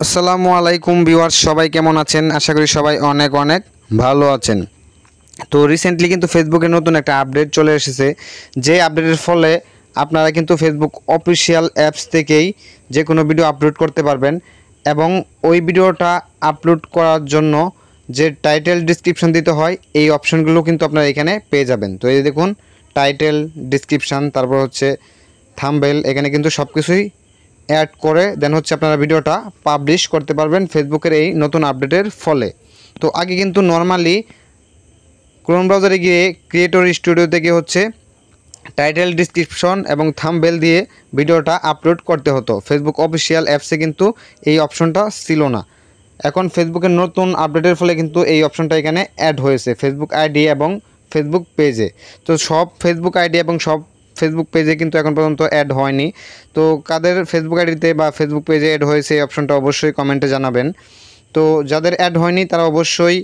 আসসালামু আলাইকুম ভিউয়ার্স, সবাই কেমন আছেন? আশা করি সবাই অনেক অনেক ভালো আছেন। তো রিসেন্টলি কিন্তু ফেসবুকে নতুন একটা আপডেট চলে এসেছে, যে আপডেটের ফলে আপনারা কিন্তু ফেসবুক অফিসিয়াল অ্যাপস থেকেই যে কোনো ভিডিও আপলোড করতে পারবেন এবং ওই ভিডিওটা আপলোড করার জন্য যে টাইটেল ডিসক্রিপশন দিতে হয় এই অপশনগুলো কিন্তু আপনারা এখানে পেয়ে যাবেন। তো এই দেখুন, টাইটেল, ডিসক্রিপশান, তারপর হচ্ছে থাম্বনেল, এখানে কিন্তু সব কিছুই অ্যাড করে দেন হচ্ছে আপনারা ভিডিওটা পাবলিশ করতে পারবেন ফেসবুকের এই নতুন আপডেটের ফলে। তো আগে কিন্তু নর্মালি ক্রোম ব্রাউজারে গিয়ে ক্রিয়েটর স্টুডিও থেকে হচ্ছে টাইটেল, ডিসক্রিপশন এবং থাম্বনেল দিয়ে ভিডিওটা আপলোড করতে হতো। ফেসবুক অফিসিয়াল অ্যাপসে কিন্তু এই অপশনটা ছিল না। এখন ফেসবুকের নতুন আপডেটের ফলে কিন্তু এই অপশনটা এখানে অ্যাড হয়েছে ফেসবুক আইডি এবং ফেসবুক পেজে। তো সব ফেসবুক আইডি এবং সব ফেসবুক পেজে কিন্তু এখন পর্যন্ত অ্যাড হয়নি। তো কাদের ফেসবুক আইডিতে বা ফেসবুক পেজে অ্যাড হয়েছে এই অপশনটা অবশ্যই কমেন্টে জানাবেন। তো যাদের অ্যাড হয়নি তারা অবশ্যই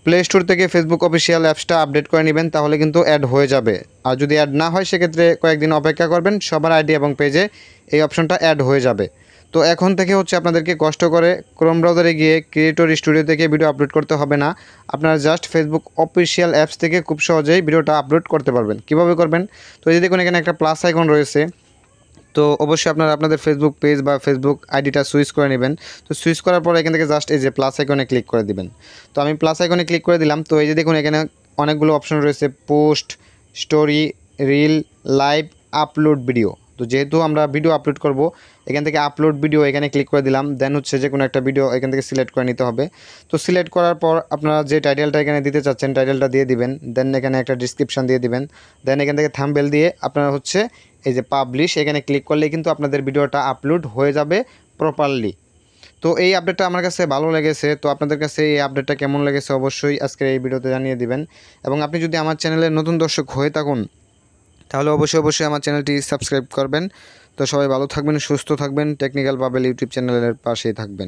প্লে স্টোর থেকে ফেসবুক অফিসিয়াল অ্যাপসটা আপডেট করে নেবেন, তাহলে কিন্তু অ্যাড হয়ে যাবে। আর যদি অ্যাড না হয় সেক্ষেত্রে কয়েকদিন অপেক্ষা করবেন, সবার আইডি এবং পেজে এই অপশনটা অ্যাড হয়ে যাবে। তো এখন থেকে হচ্ছে আপনাদেরকে কষ্ট করে ক্রোম ব্রাউজারে গিয়ে ক্রিয়েটর স্টুডিও থেকে ভিডিও আপলোড করতে হবে না। আপনারা জাস্ট ফেসবুক অফিসিয়াল অ্যাপস থেকে খুব সহজেই ভিডিওটা আপলোড করতে পারবেন। কীভাবে করবেন? তো এই যে দেখুন, এখানে একটা প্লাস আইকন রয়েছে। তো অবশ্যই আপনারা আপনাদের ফেসবুক পেজ বা ফেসবুক আইডিটা সুইচ করে নেবেন। তো সুইচ করার পর এখান থেকে জাস্ট এই যে প্লাস আইকনে ক্লিক করে দিবেন। তো আমি প্লাস আইকনে ক্লিক করে দিলাম। তো এই যে দেখুন, এখানে অনেকগুলো অপশন রয়েছে: post, story, reel, live, upload video. তো যেহেতু আমরা ভিডিও আপলোড করব, এখান থেকে আপলোড ভিডিও এখানে ক্লিক করে দিলাম। দেন হচ্ছে যে কোনো একটা ভিডিও এখান থেকে সিলেক্ট করে নিতে হবে। তো সিলেক্ট করার পর আপনারা যে টাইটেলটা এখানে দিতে চাচ্ছেন টাইটেলটা দিয়ে দিবেন। দেন এখানে একটা ডিসক্রিপশান দিয়ে দিবেন। দেন এখান থেকে থাম্বনেল দিয়ে আপনারা হচ্ছে এই যে পাবলিশ এখানে ক্লিক করলে কিন্তু আপনাদের ভিডিওটা আপলোড হয়ে যাবে প্রপারলি। তো এই আপডেটটা আমার কাছে ভালো লেগেছে। তো আপনাদের কাছে এই আপডেটটা কেমন লেগেছে অবশ্যই আজকের এই ভিডিওতে জানিয়ে দিবেন। এবং আপনি যদি আমার চ্যানেলের নতুন দর্শক হয়ে থাকুন তাহলে অবশ্যই আমার চ্যানেলটি সাবস্ক্রাইব করবেন। তো সবাই ভালো থাকবেন, সুস্থ থাকবেন, টেকনিক্যাল বাবেল ইউটিউব চ্যানেলের পাশেই থাকবেন।